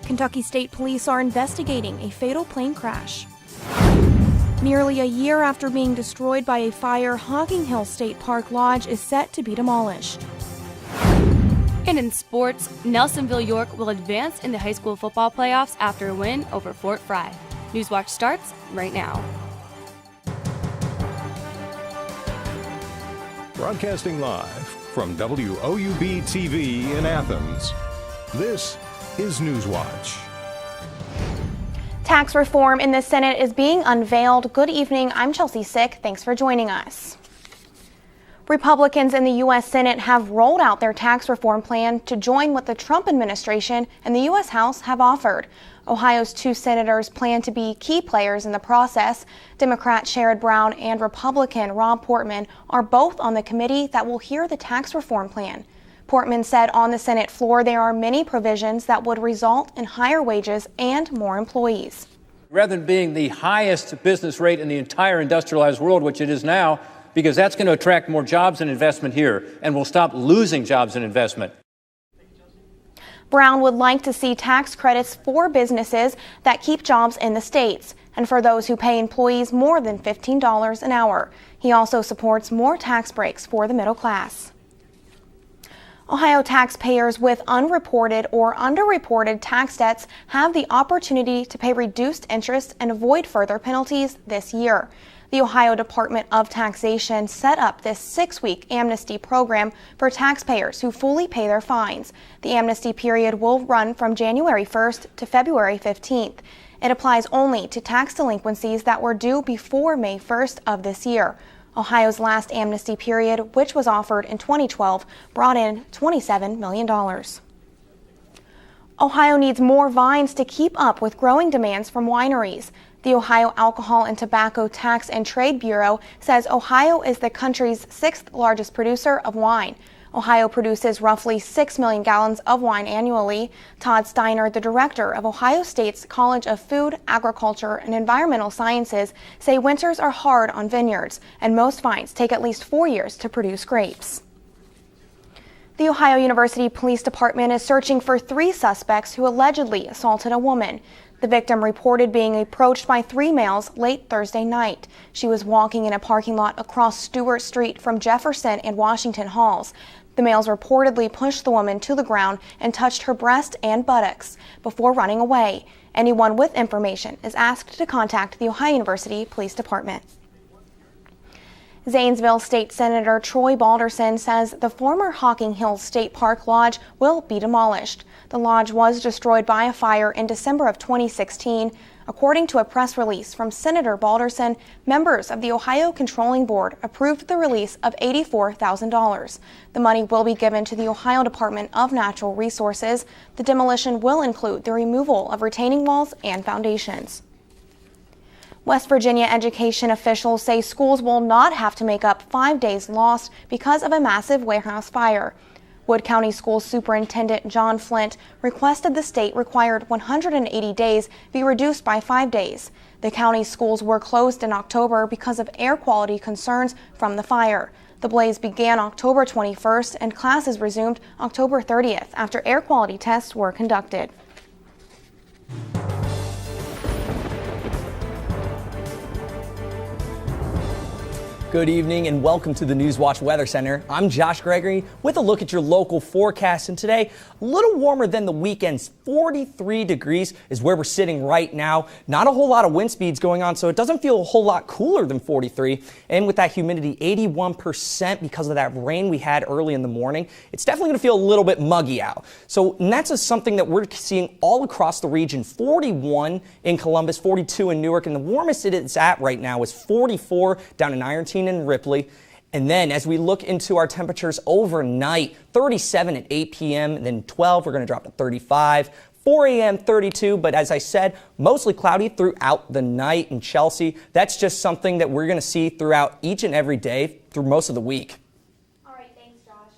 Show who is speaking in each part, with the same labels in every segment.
Speaker 1: Kentucky State Police are investigating a fatal plane crash. Nearly a year after being destroyed by a fire, Hocking Hill State Park Lodge is set to be demolished.
Speaker 2: And in sports, Nelsonville York will advance in the high school football playoffs after a win over Fort Fry. Newswatch starts right now.
Speaker 3: Broadcasting live from WOUB TV in Athens, this is Newswatch.
Speaker 4: Tax reform in the Senate is being unveiled. Good evening, I'm Chelsea Sick. Thanks for joining us. Republicans in the U.S. Senate have rolled out their tax reform plan to join what the Trump administration and the U.S. House have offered. Ohio's two senators plan to be key players in the process. Democrat Sherrod Brown and Republican Rob Portman are both on the committee that will hear the tax reform plan. Portman said on the Senate floor there are many provisions that would result in higher wages and more employees.
Speaker 5: Rather than being the highest business rate in the entire industrialized world, which it is now, because that's going to attract more jobs and investment here, and we'll stop losing jobs and investment.
Speaker 4: Brown would like to see tax credits for businesses that keep jobs in the states and for those who pay employees more than $15 an hour. He also supports more tax breaks for the middle class. Ohio taxpayers with unreported or underreported tax debts have the opportunity to pay reduced interest and avoid further penalties this year. The Ohio Department of Taxation set up this 6-week amnesty program for taxpayers who fully pay their fines. The amnesty period will run from January 1st to February 15th. It applies only to tax delinquencies that were due before May 1st of this year. Ohio's last amnesty period, which was offered in 2012, brought in $27 million. Ohio needs more vines to keep up with growing demands from wineries. The Ohio Alcohol and Tobacco Tax and Trade Bureau says Ohio is the country's 6th largest producer of wine. Ohio produces roughly 6 million gallons of wine annually. Todd Steiner, the director of Ohio State's College of Food, Agriculture, and Environmental Sciences, say winters are hard on vineyards, and most vines take at least 4 years to produce grapes. The Ohio University Police Department is searching for 3 suspects who allegedly assaulted a woman. The victim reported being approached by 3 males late Thursday night. She was walking in a parking lot across Stewart Street from Jefferson and Washington Halls. The males reportedly pushed the woman to the ground and touched her breast and buttocks before running away. Anyone with information is asked to contact the Ohio University Police Department. Zanesville State Senator Troy Balderson says the former Hocking Hills State Park Lodge will be demolished. The lodge was destroyed by a fire in December of 2016. According to a press release from Senator Balderson, members of the Ohio Controlling Board approved the release of $84,000. The money will be given to the Ohio Department of Natural Resources. The demolition will include the removal of retaining walls and foundations. West Virginia education officials say schools will not have to make up 5 days lost because of a massive warehouse fire. Wood County School Superintendent John Flint requested the state required 180 days be reduced by 5 days. The county's schools were closed in October because of air quality concerns from the fire. The blaze began October 21st and classes resumed October 30th after air quality tests were conducted.
Speaker 6: Good evening and welcome to the Newswatch Weather Center. I'm Josh Gregory with a look at your local forecast, and today a little warmer than the weekend's 43 degrees is where we're sitting right now. Not a whole lot of wind speeds going on, so it doesn't feel a whole lot cooler than 43. And with that humidity 81% because of that rain we had early in the morning, it's definitely going to feel a little bit muggy out. And that's something that we're seeing all across the region. 41 in Columbus, 42 in Newark, and the warmest it is at right now is 44 down in Ironton and Ripley. And then as we look into our temperatures overnight, 37 at 8 p.m., then 12, we're going to drop to 35, 4 a.m., 32. But as I said, mostly cloudy throughout the night in Chelsea. That's just something that we're going to see throughout each and every day through most of the week.
Speaker 4: All right, thanks, Josh.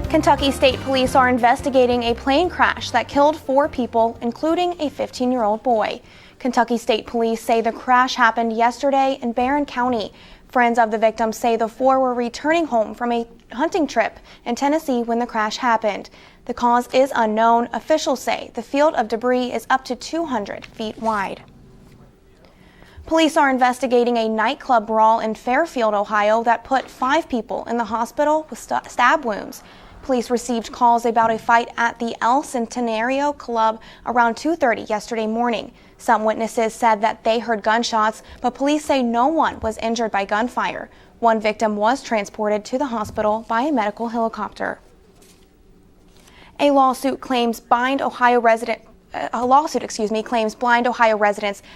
Speaker 4: Kentucky State Police are investigating a plane crash that killed 4 people, including a 15-year-old boy. Kentucky State Police say the crash happened yesterday in Barron County. Friends of the victims say the four were returning home from a hunting trip in Tennessee when the crash happened. The cause is unknown. Officials say the field of debris is up to 200 feet wide. Police are investigating a nightclub brawl in Fairfield, Ohio that put 5 people in the hospital with stab wounds. Police received calls about a fight at the El Centenario Club around 2:30 yesterday morning. Some witnesses said that they heard gunshots, but police say no one was injured by gunfire. One victim was transported to the hospital by a medical helicopter. A lawsuit claims blind Ohio residents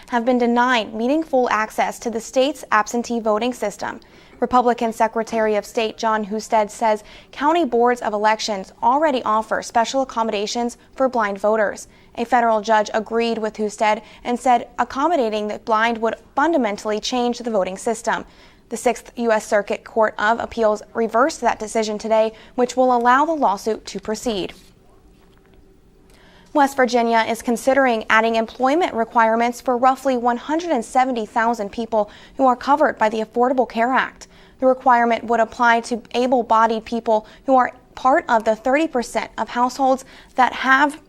Speaker 4: have been denied meaningful access to the state's absentee voting system. Republican Secretary of State John Husted says county boards of elections already offer special accommodations for blind voters. A federal judge agreed with Husted and said accommodating the blind would fundamentally change the voting system. The 6th U.S. Circuit Court of Appeals reversed that decision today, which will allow the lawsuit to proceed. West Virginia is considering adding employment requirements for roughly 170,000 people who are covered by the Affordable Care Act. The requirement would apply to able-bodied people who are part of the 30% of households that have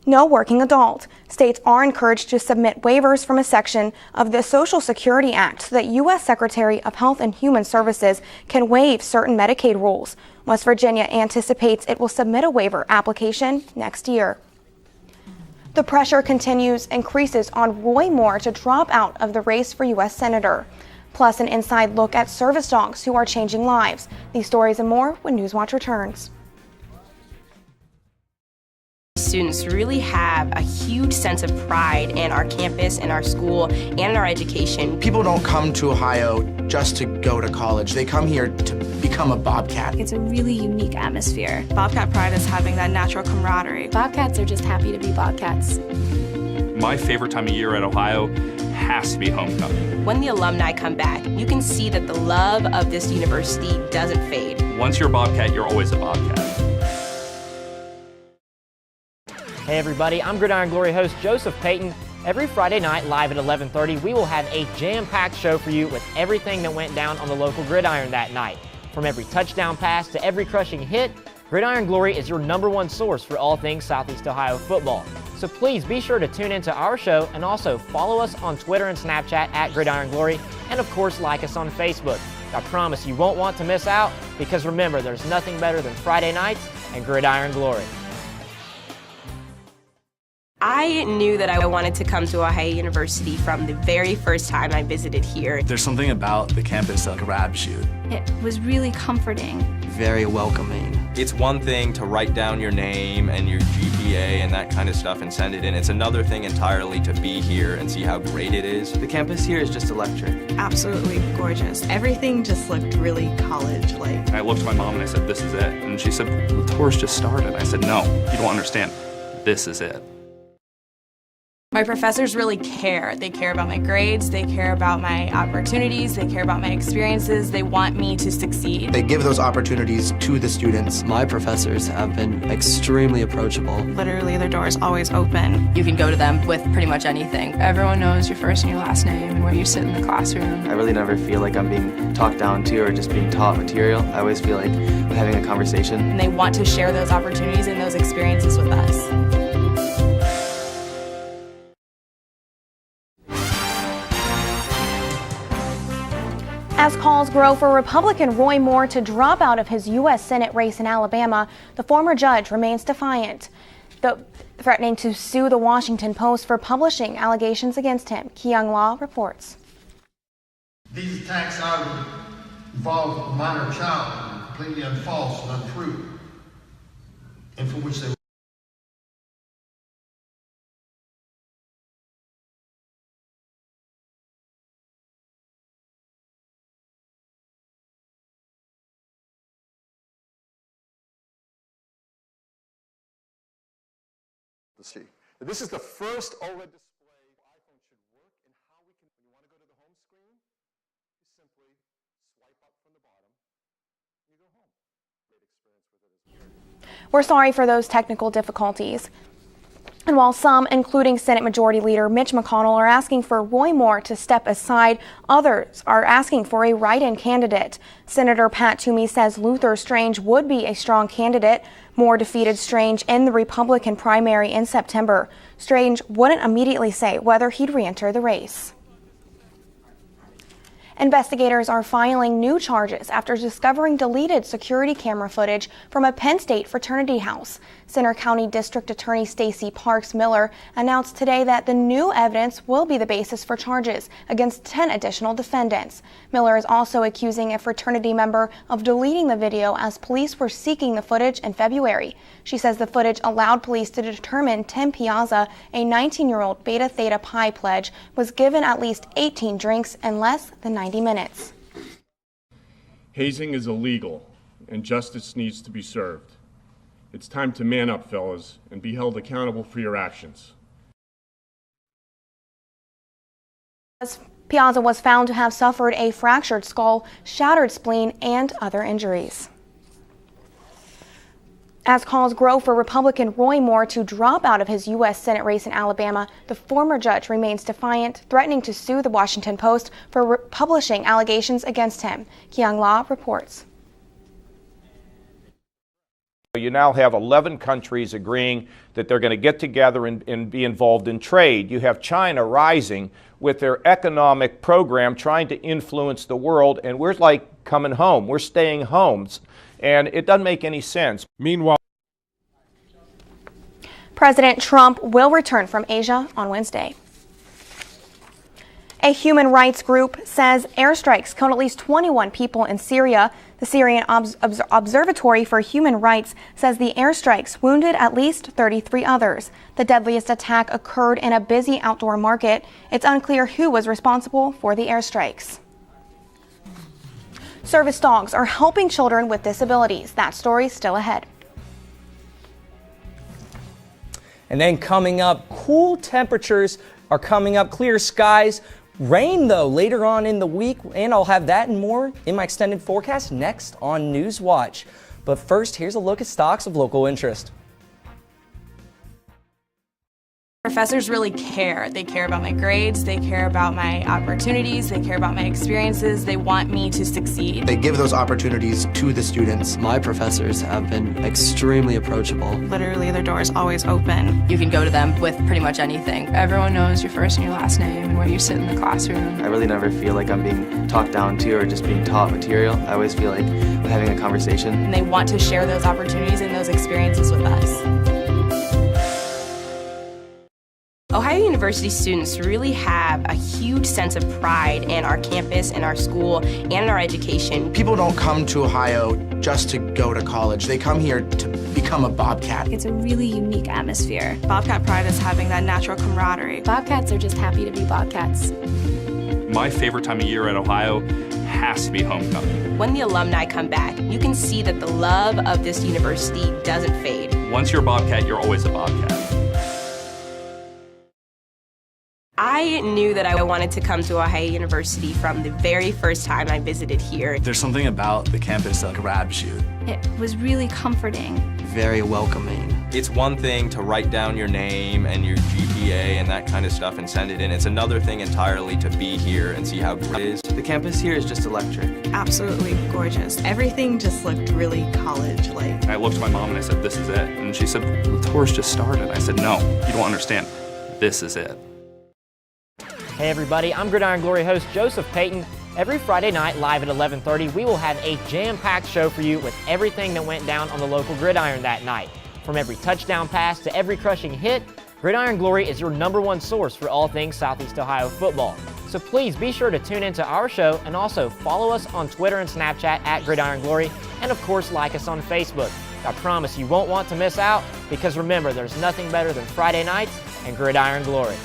Speaker 4: no working adult. States are encouraged to submit waivers from a section of the Social Security Act so that U.S. Secretary of Health and Human Services can waive certain Medicaid rules. West Virginia anticipates it will submit a waiver application next year. The pressure increases on Roy Moore to drop out of the race for U.S. Senator. Plus, an inside look at service dogs who are changing lives. These stories and more when Newswatch returns.
Speaker 7: Students really have a huge sense of pride in our campus, in our school, and in our education.
Speaker 8: People don't come to Ohio just to go to college. They come here to become a Bobcat.
Speaker 9: It's a really unique atmosphere.
Speaker 10: Bobcat pride is having that natural camaraderie.
Speaker 9: Bobcats are just happy to be Bobcats.
Speaker 11: My favorite time of year at Ohio has to be homecoming.
Speaker 7: When the alumni come back, you can see that the love of this university doesn't fade.
Speaker 11: Once you're a Bobcat, you're always a Bobcat.
Speaker 12: Hey everybody, I'm Gridiron Glory host Joseph Payton. Every Friday night live at 11:30, we will have a jam-packed show for you with everything that went down on the local gridiron that night. From every touchdown pass to every crushing hit, Gridiron Glory is your #1 source for all things Southeast Ohio football. So please be sure to tune into our show and also follow us on Twitter and Snapchat at Gridiron Glory, and of course like us on Facebook. I promise you won't want to miss out, because remember, there's nothing better than Friday nights and Gridiron Glory.
Speaker 7: I knew that I wanted to come to Ohio University from the very first time I visited here.
Speaker 13: There's something about the campus that grabs you.
Speaker 9: It was really comforting.
Speaker 14: Very welcoming.
Speaker 15: It's one thing to write down your name and your GPA and that kind of stuff and send it in. It's another thing entirely to be here and see how great it is.
Speaker 14: The campus here is just electric.
Speaker 10: Absolutely gorgeous. Everything just looked really college-like.
Speaker 11: I looked at my mom and I said, "This is it." And she said, "The tour's just started." I said, "No, you don't understand. This is it."
Speaker 10: My professors really care. They care about my grades, they care about my opportunities, they care about my experiences, they want me to succeed.
Speaker 8: They give those opportunities to the students.
Speaker 14: My professors have been extremely approachable.
Speaker 10: Literally, their door is always open.
Speaker 7: You can go to them with pretty much anything.
Speaker 9: Everyone knows your first and your last name and where you sit in the classroom.
Speaker 14: I really never feel like I'm being talked down to or just being taught material. I always feel like I'm having a conversation.
Speaker 10: And they want to share those opportunities and those experiences with us.
Speaker 4: As calls grow for Republican Roy Moore to drop out of his U.S. Senate race in Alabama, the former judge remains defiant, threatening to sue the Washington Post for publishing allegations against him. Kyung Law reports.
Speaker 16: These attacks involve a minor child, completely false and untrue, and for which they
Speaker 17: see. This is the first OLED display iPhone should work, and how we can, when you want to go to the home screen, you simply swipe up from the bottom, and you go home. Great experience with it as well.
Speaker 4: We're sorry for those technical difficulties. And while some, including Senate Majority Leader Mitch McConnell, are asking for Roy Moore to step aside, others are asking for a write-in candidate. Senator Pat Toomey says Luther Strange would be a strong candidate. Moore defeated Strange in the Republican primary in September. Strange wouldn't immediately say whether he'd re-enter the race. Investigators are filing new charges after discovering deleted security camera footage from a Penn State fraternity house. Center County District Attorney Stacey Parks Miller announced today that the new evidence will be the basis for charges against 10 additional defendants. Miller is also accusing a fraternity member of deleting the video as police were seeking the footage in February. She says the footage allowed police to determine Tim Piazza, a 19-year-old Beta Theta Pi pledge, was given at least 18 drinks in less than 90 minutes.
Speaker 17: Hazing is illegal, and justice needs to be served. It's time to man up, fellas, and be held accountable for your actions.
Speaker 4: Piazza was found to have suffered a fractured skull, shattered spleen, and other injuries. As calls grow for Republican Roy Moore to drop out of his U.S. Senate race in Alabama, the former judge remains defiant, threatening to sue the Washington Post for publishing allegations against him. Kyung La reports.
Speaker 18: You now have 11 countries agreeing that they're going to get together and be involved in trade. You have China rising with their economic program trying to influence the world, and we're like coming home. We're staying home, and it doesn't make any sense.
Speaker 17: Meanwhile,
Speaker 4: President Trump will return from Asia on Wednesday. A human rights group says airstrikes killed at least 21 people in Syria. The Syrian Observatory for Human Rights says the airstrikes wounded at least 33 others. The deadliest attack occurred in a busy outdoor market. It's unclear who was responsible for the airstrikes. Service dogs are helping children with disabilities. That story's still ahead.
Speaker 6: And then coming up, cool temperatures are coming up, clear skies. Rain, though, later on in the week, and I'll have that and more in my extended forecast next on Newswatch. But first, here's a look at stocks of local interest.
Speaker 10: Professors really care. They care about my grades, they care about my opportunities, they care about my experiences, they want me to succeed.
Speaker 8: They give those opportunities to the students.
Speaker 14: My professors have been extremely approachable.
Speaker 10: Literally, their door is always open. You can go to them with pretty much anything.
Speaker 9: Everyone knows your first and your last name and where you sit in the classroom.
Speaker 14: I really never feel like I'm being talked down to or just being taught material. I always feel like I'm having a conversation.
Speaker 10: And they want to share those opportunities and those experiences with us.
Speaker 7: Ohio University students really have a huge sense of pride in our campus, in our school, and in our education.
Speaker 8: People don't come to Ohio just to go to college. They come here to become a Bobcat.
Speaker 19: It's a really unique atmosphere.
Speaker 10: Bobcat pride is having that natural camaraderie.
Speaker 19: Bobcats are just happy to be Bobcats.
Speaker 11: My favorite time of year at Ohio has to be homecoming.
Speaker 7: When the alumni come back, you can see that the love of this university doesn't fade.
Speaker 11: Once you're a Bobcat, you're always a Bobcat.
Speaker 7: I knew that I wanted to come to Ohio University from the very first time I visited here.
Speaker 13: There's something about the campus that grabs you.
Speaker 19: It was really comforting.
Speaker 14: Very welcoming.
Speaker 15: It's one thing to write down your name and your GPA and that kind of stuff and send it in. It's another thing entirely to be here and see how great it is.
Speaker 14: The campus here is just electric.
Speaker 10: Absolutely gorgeous. Everything just looked really college-like.
Speaker 11: I looked at my mom and I said, "This is it." And she said, "The tour's just started." I said, "No, you don't understand. This is it."
Speaker 12: Hey everybody, I'm Gridiron Glory host Joseph Payton. Every Friday night live at 11:30, we will have a jam-packed show for you with everything that went down on the local gridiron that night. From every touchdown pass to every crushing hit, Gridiron Glory is your #1 source for all things Southeast Ohio football. So please be sure to tune into our show and also follow us on Twitter and Snapchat at Gridiron Glory, and of course like us on Facebook. I promise you won't want to miss out, because remember, there's nothing better than Friday nights and Gridiron Glory.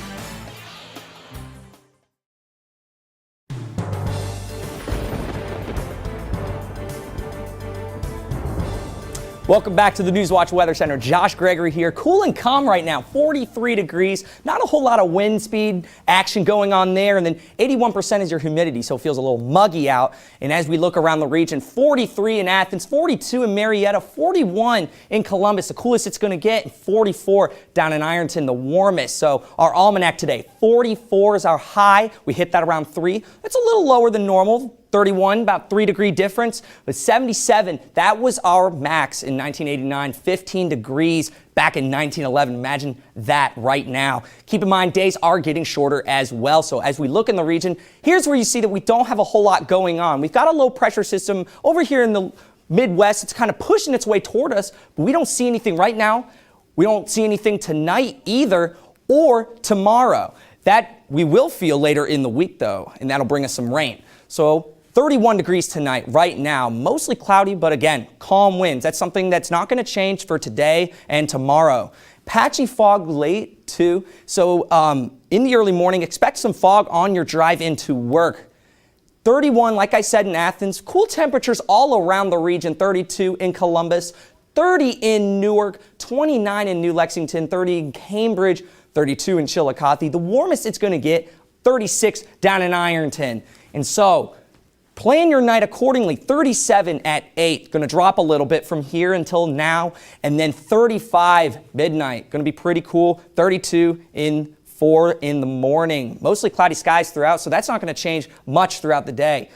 Speaker 6: Welcome back to the Newswatch Weather Center. Josh Gregory here. Cool and calm right now, 43 degrees. Not a whole lot of wind speed action going on there. And then 81% is your humidity, so it feels a little muggy out. And as we look around the region, 43 in Athens, 42 in Marietta, 41 in Columbus, the coolest it's going to get, and 44 down in Ironton, the warmest. So our almanac today, 44 is our high. We hit that around 3. That's a little lower than normal. 31, about 3-degree difference, but 77, that was our max in 1989, 15 degrees back in 1911. Imagine that right now. Keep in mind, days are getting shorter as well. So as we look in the region, here's where you see that we don't have a whole lot going on. We've got a low pressure system over here in the Midwest. It's kind of pushing its way toward us, but we don't see anything right now. We don't see anything tonight either or tomorrow. That we will feel later in the week though, and that'll bring us some rain. So 31 degrees tonight right now, mostly cloudy, but again, calm winds. That's something that's not going to change for today and tomorrow. Patchy fog late too. So in the early morning, expect some fog on your drive into work. 31, like I said, in Athens. Cool temperatures all around the region. 32 in Columbus, 30 in Newark, 29 in New Lexington, 30 in Cambridge, 32 in Chillicothe. The warmest it's going to get, 36 down in Ironton. And so plan your night accordingly. 37 at 8. Going to drop a little bit from here until now. And then 35 midnight. Going to be pretty cool. 32 in 4 in the morning. Mostly cloudy skies throughout, so that's not going to change much throughout the day.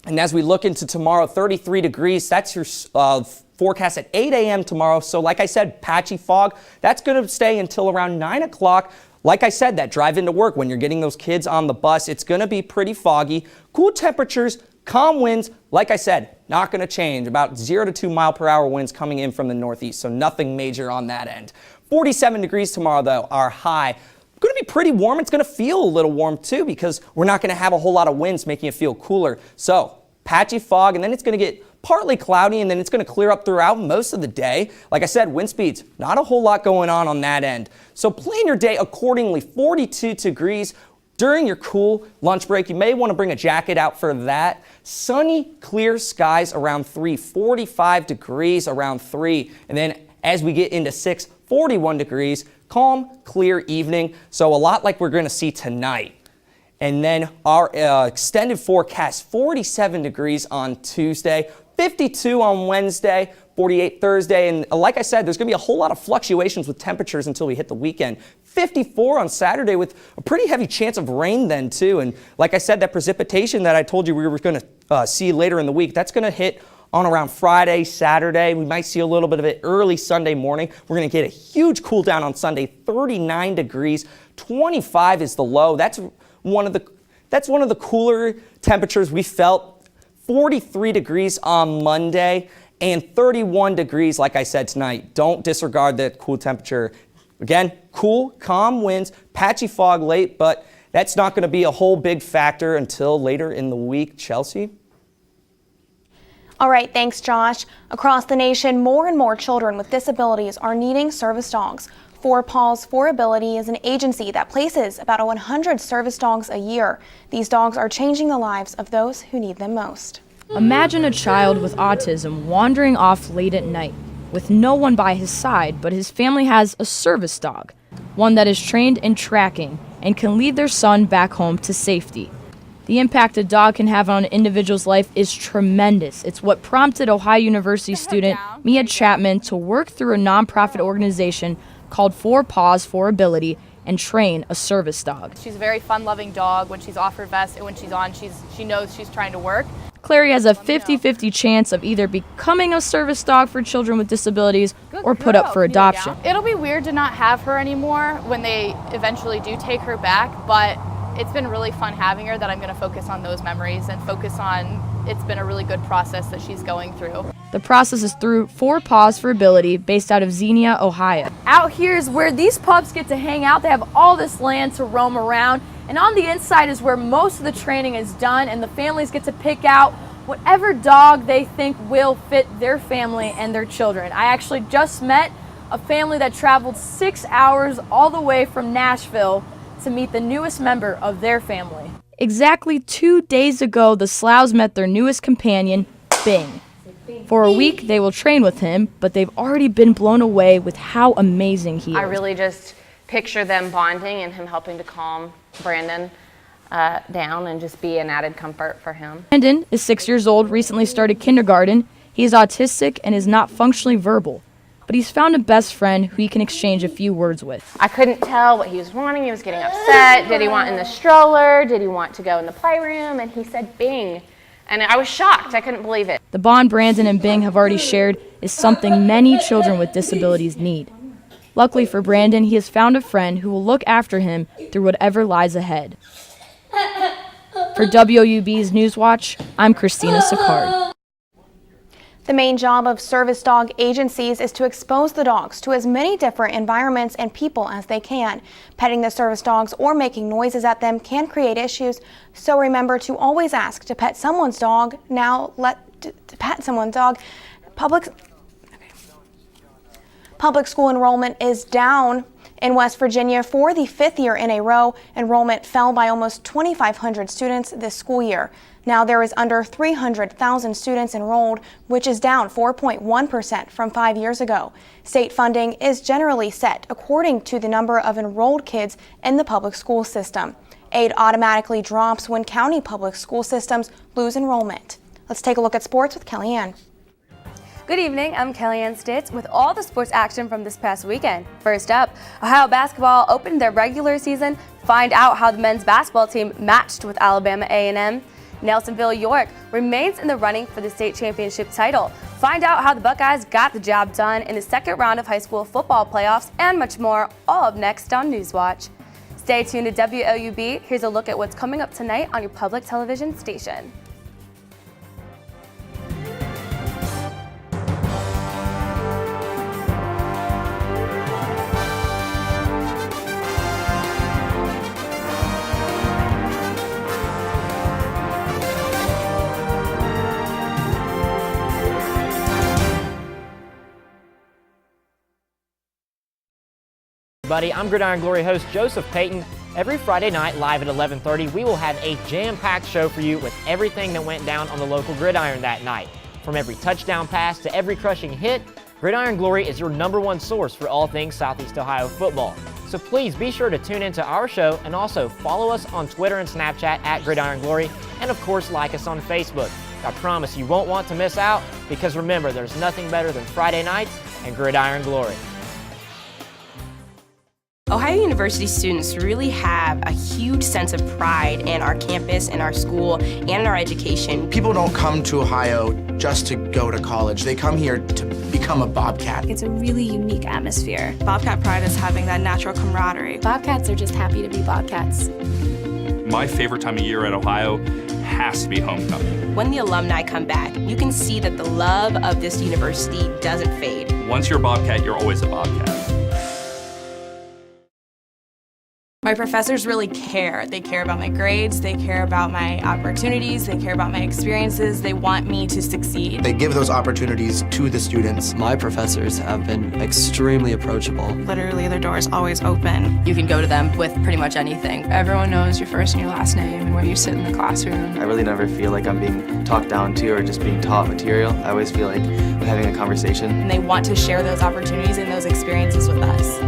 Speaker 6: And as we look into tomorrow, 33 degrees. That's your forecast at 8 a.m. tomorrow. So like I said, patchy fog. That's going to stay until around 9 o'clock. Like I said, that drive into work when you're getting those kids on the bus, it's going to be pretty foggy. Cool temperatures, calm winds, like I said, not going to change. About 0 to 2 mile per hour winds coming in from the northeast, so nothing major on that end. 47 degrees tomorrow, though, our high. Going to be pretty warm. It's going to feel a little warm, too, because we're not going to have a whole lot of winds making it feel cooler. So patchy fog, and then it's going to get partly cloudy, and then it's going to clear up throughout most of the day. Like I said, wind speeds, not a whole lot going on that end. So plan your day accordingly. 42 degrees during your cool lunch break. You may want to bring a jacket out for that. Sunny, clear skies around 3. 45 degrees around 3. And then as we get into 6, 41 degrees. Calm, clear evening. So a lot like we're going to see tonight. And then our extended forecast, 47 degrees on Tuesday, 52 on Wednesday, 48 Thursday. And like I said, there's going to be a whole lot of fluctuations with temperatures until we hit the weekend. 54 on Saturday with a pretty heavy chance of rain then too. And like I said, that precipitation that I told you we were going to see later in the week, that's going to hit on around Friday, Saturday. We might see a little bit of it early Sunday morning. We're going to get a huge cool down on Sunday, 39 degrees, 25 is the low. That's one of the cooler temperatures we felt. 43 degrees on Monday and 31 degrees, like I said, tonight. Don't disregard that cool temperature. Again, cool, calm winds, patchy fog late, but that's not going to be a whole big factor until later in the week. Chelsea?
Speaker 4: All right, thanks, Josh. Across the nation, more and more children with disabilities are needing service dogs. 4 Paws 4 Ability is an agency that places about 100 service dogs a year. These dogs are changing the lives of those who need them most.
Speaker 20: Imagine a child with autism wandering off late at night with no one by his side, but his family has a service dog, one that is trained in tracking and can lead their son back home to safety. The impact a dog can have on an individual's life is tremendous. It's what prompted Ohio University student Mia Chapman to work through a nonprofit organization called 4 Paws 4 Ability and train a service dog.
Speaker 21: She's a very fun-loving dog. When she's off her vest and when she's on, she knows she's trying to work.
Speaker 20: Clary has a 50-50 chance of either becoming a service dog for children with disabilities or put up for adoption.
Speaker 21: It'll be weird to not have her anymore when they eventually do take her back, but it's been really fun having her that I'm going to focus on those memories and focus on it's been a really good process that she's going through.
Speaker 20: The process is through 4 Paws 4 Ability based out of Xenia, Ohio.
Speaker 22: Out here is where these pups get to hang out. They have all this land to roam around, and on the inside is where most of the training is done, and the families get to pick out whatever dog they think will fit their family and their children. I actually just met a family that traveled 6 hours all the way from Nashville to meet the newest member of their family.
Speaker 20: Exactly 2 days ago, the Sloughs met their newest companion, Bing. For a week, they will train with him, but they've already been blown away with how amazing he is.
Speaker 1: I really just picture them bonding and him helping to calm Brandon down and just be an added comfort for him.
Speaker 20: Brandon is 6 years old, recently started kindergarten. He is autistic and is not functionally verbal, but he's found a best friend who he can exchange a few words with.
Speaker 1: I couldn't tell what he was wanting. He was getting upset. Did he want in the stroller? Did he want to go in the playroom? And he said Bing. And I was shocked. I couldn't believe it.
Speaker 20: The bond Brandon and Bing have already shared is something many children with disabilities need. Luckily for Brandon, he has found a friend who will look after him through whatever lies ahead. For WOUB's Newswatch, I'm Christina Sicard.
Speaker 4: The main job of service dog agencies is to expose the dogs to as many different environments and people as they can. Petting the service dogs or making noises at them can create issues, so remember to always ask to pet someone's dog. Public school enrollment is down in West Virginia for the 5th year in a row. Enrollment fell by almost 2,500 students this school year. Now there is under 300,000 students enrolled, which is down 4.1% from 5 years ago. State funding is generally set according to the number of enrolled kids in the public school system. Aid automatically drops when county public school systems lose enrollment. Let's take a look at sports with Kellyanne.
Speaker 2: Good evening, I'm Kellyanne Stitz with all the sports action from this past weekend. First up, Ohio basketball opened their regular season. Find out how the men's basketball team matched with Alabama A&M. Nelsonville York remains in the running for the state championship title. Find out how the Buckeyes got the job done in the second round of high school football playoffs and much more, all up next on Newswatch. Stay tuned to WOUB. Here's a look at what's coming up tonight on your public television station.
Speaker 12: Buddy, I'm Gridiron Glory host Joseph Payton. Every Friday night, live at 11:30, we will have a jam-packed show for you with everything that went down on the local gridiron that night. From every touchdown pass to every crushing hit, Gridiron Glory is your #1 source for all things Southeast Ohio football. So please be sure to tune into our show and also follow us on Twitter and Snapchat at Gridiron Glory, and of course like us on Facebook. I promise you won't want to miss out, because remember, there's nothing better than Friday nights and Gridiron Glory.
Speaker 7: Ohio University students really have a huge sense of pride in our campus, in our school, and in our education.
Speaker 8: People don't come to Ohio just to go to college. They come here to become a Bobcat.
Speaker 19: It's a really unique atmosphere.
Speaker 10: Bobcat pride is having that natural camaraderie.
Speaker 19: Bobcats are just happy to be Bobcats.
Speaker 11: My favorite time of year at Ohio has to be homecoming.
Speaker 7: When the alumni come back, you can see that the love of this university doesn't fade.
Speaker 11: Once you're a Bobcat, you're always a Bobcat.
Speaker 10: My professors really care. They care about my grades, they care about my opportunities, they care about my experiences, they want me to succeed.
Speaker 8: They give those opportunities to the students.
Speaker 14: My professors have been extremely approachable.
Speaker 10: Literally, their door is always open.
Speaker 7: You can go to them with pretty much anything.
Speaker 9: Everyone knows your first and your last name and where you sit in the classroom.
Speaker 14: I really never feel like I'm being talked down to or just being taught material. I always feel like I'm having a conversation.
Speaker 10: And they want to share those opportunities and those experiences with us.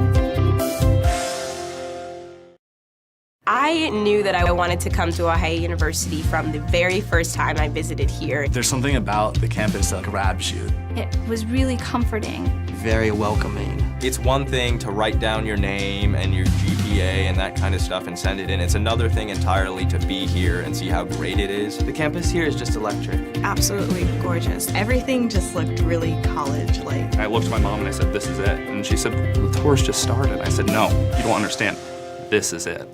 Speaker 7: I knew that I wanted to come to Ohio University from the very first time I visited here.
Speaker 13: There's something about the campus that grabs you.
Speaker 19: It was really comforting.
Speaker 14: Very welcoming.
Speaker 15: It's one thing to write down your name and your GPA and that kind of stuff and send it in. It's another thing entirely to be here and see how great it is.
Speaker 14: The campus here is just electric.
Speaker 10: Absolutely gorgeous. Everything just looked really college-like.
Speaker 11: I looked at my mom and I said, "This is it." And she said, "The tour's just started." I said, "No, you don't understand. This is it."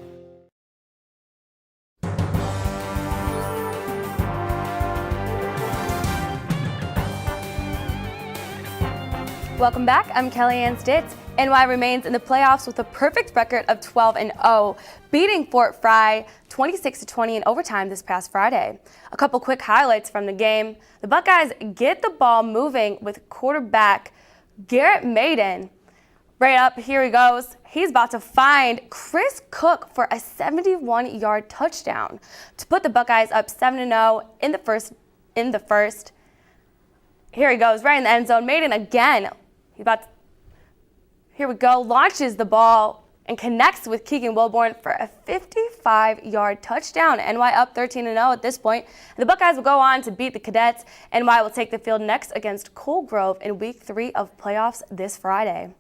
Speaker 2: Welcome back, I'm Kellyanne Stitz. NY remains in the playoffs with a perfect record of 12-0, beating Fort Fry 26-20 in overtime this past Friday. A couple quick highlights from the game. The Buckeyes get the ball moving with quarterback Garrett Maiden. Right up, here he goes. He's about to find Chris Cook for a 71-yard touchdown to put the Buckeyes up 7-0 in the first. Here he goes, right in the end zone. Maiden again. Here we go. Launches the ball and connects with Keegan Wilborn for a 55-yard touchdown. NY up 13-0 at this point. The Buckeyes will go on to beat the Cadets. NY will take the field next against Coal Grove in Week 3 of playoffs this Friday.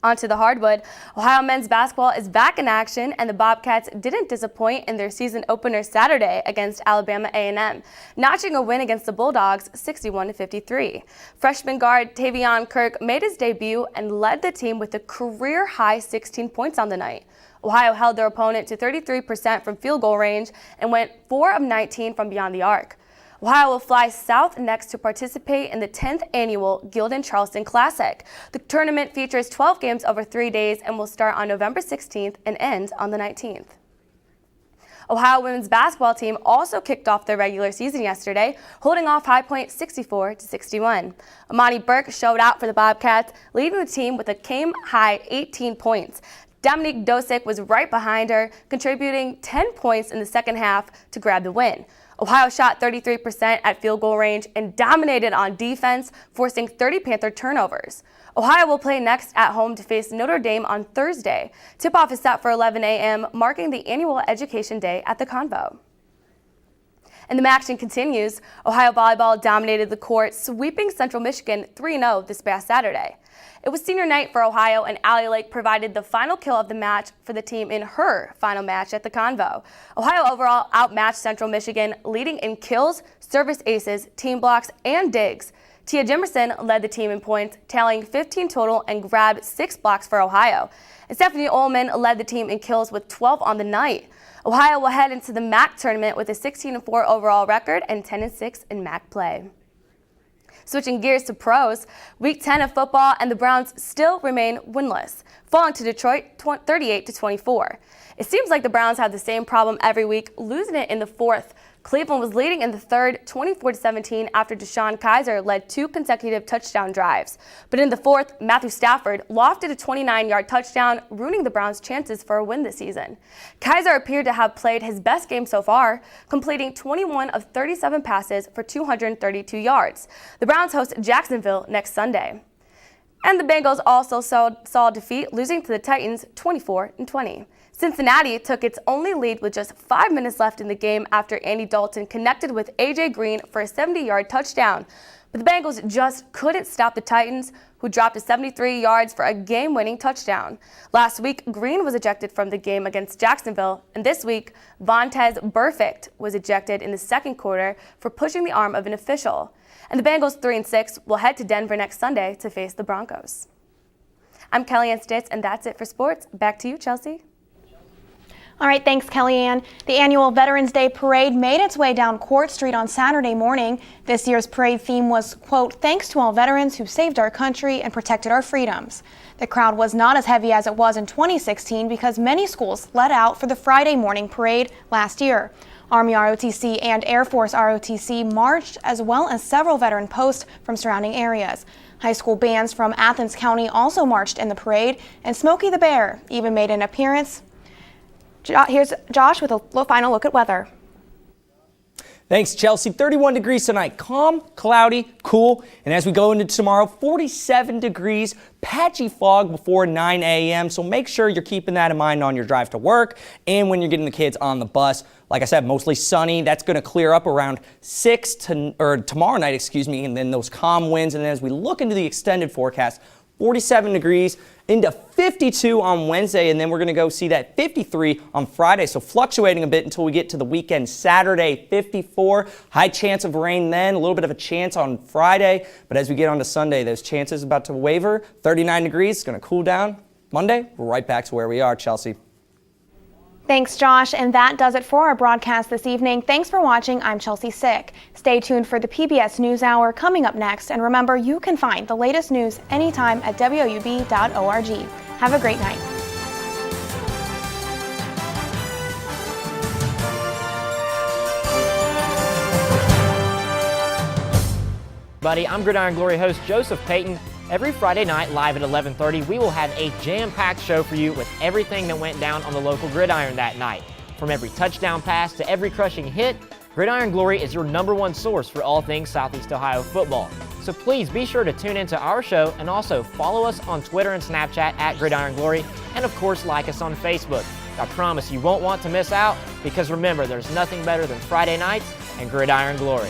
Speaker 2: Onto the hardwood. Ohio men's basketball is back in action, and the Bobcats didn't disappoint in their season opener Saturday against Alabama A&M, notching a win against the Bulldogs 61-53. Freshman guard Tavion Kirk made his debut and led the team with a career-high 16 points on the night. Ohio held their opponent to 33% from field goal range and went 4 of 19 from beyond the arc. Ohio will fly south next to participate in the 10th annual Gildan-Charleston Classic. The tournament features 12 games over 3 days and will start on November 16th and end on the 19th. Ohio women's basketball team also kicked off their regular season yesterday, holding off High Point 64-61. Amani Burke showed out for the Bobcats, leading the team with a game-high 18 points. Dominique Dosick was right behind her, contributing 10 points in the second half to grab the win. Ohio shot 33% at field goal range and dominated on defense, forcing 30 Panther turnovers. Ohio will play next at home to face Notre Dame on Thursday. Tip-off is set for 11 a.m., marking the annual Education Day at the Convo. And the action continues. Ohio volleyball dominated the court, sweeping Central Michigan 3-0 this past Saturday. It was senior night for Ohio, and Allie Lake provided the final kill of the match for the team in her final match at the Convo. Ohio overall outmatched Central Michigan, leading in kills, service aces, team blocks, and digs. Tia Jimerson led the team in points, tallying 15 total and grabbed 6 blocks for Ohio. And Stephanie Ullman led the team in kills with 12 on the night. Ohio will head into the MAC tournament with a 16-4 overall record and 10-6 in MAC play. Switching gears to pros, Week 10 of football, and the Browns still remain winless, falling to Detroit 38-24. It seems like the Browns have the same problem every week, losing it in the fourth. Cleveland was leading in the third, 24-17, after Deshaun Kaiser led 2 consecutive touchdown drives. But in the fourth, Matthew Stafford lofted a 29-yard touchdown, ruining the Browns' chances for a win this season. Kaiser appeared to have played his best game so far, completing 21 of 37 passes for 232 yards. The Browns host Jacksonville next Sunday. And the Bengals also saw defeat, losing to the Titans 24-20. Cincinnati took its only lead with just 5 minutes left in the game after Andy Dalton connected with A.J. Green for a 70-yard touchdown. But the Bengals just couldn't stop the Titans, who dropped to 73 yards for a game-winning touchdown. Last week, Green was ejected from the game against Jacksonville, and this week, Vontez Burfict was ejected in the second quarter for pushing the arm of an official. And the Bengals 3-6 will head to Denver next Sunday to face the Broncos. I'm Kellyanne Stitz, and that's it for sports. Back to you, Chelsea.
Speaker 4: All right, thanks, Kellyanne. The annual Veterans Day Parade made its way down Court Street on Saturday morning. This year's parade theme was, quote, "Thanks to all veterans who saved our country and protected our freedoms." The crowd was not as heavy as it was in 2016 because many schools let out for the Friday morning parade last year. Army ROTC and Air Force ROTC marched, as well as several veteran posts from surrounding areas. High school bands from Athens County also marched in the parade, and Smokey the Bear even made an appearance. Here's Josh with a final look at weather.
Speaker 6: Thanks, Chelsea. 31 degrees tonight. Calm, cloudy, cool. And as we go into tomorrow, 47 degrees, patchy fog before 9 a.m. So make sure you're keeping that in mind on your drive to work and when you're getting the kids on the bus. Like I said, mostly sunny. That's going to clear up around tomorrow night, and then those calm winds. And then as we look into the extended forecast, 47 degrees into 52 on Wednesday, and then we're going to go see that 53 on Friday. So fluctuating a bit until we get to the weekend. Saturday, 54. High chance of rain then, a little bit of a chance on Friday. But as we get on to Sunday, those chances about to waver. 39 degrees, it's going to cool down. Monday, we're right back to where we are, Chelsea.
Speaker 4: Thanks, Josh, and that does it for our broadcast this evening. Thanks for watching. I'm Chelsea Sick. Stay tuned for the PBS NewsHour coming up next, and remember, you can find the latest news anytime at WOUB.org. Have a great night.
Speaker 12: Buddy, I'm Gridiron Glory host Joseph Payton. Every Friday night, live at 11:30, we will have a jam-packed show for you with everything that went down on the local gridiron that night. From every touchdown pass to every crushing hit, Gridiron Glory is your #1 source for all things Southeast Ohio football. So please be sure to tune into our show and also follow us on Twitter and Snapchat at Gridiron Glory, and of course like us on Facebook. I promise you won't want to miss out, because remember, there's nothing better than Friday nights and Gridiron Glory.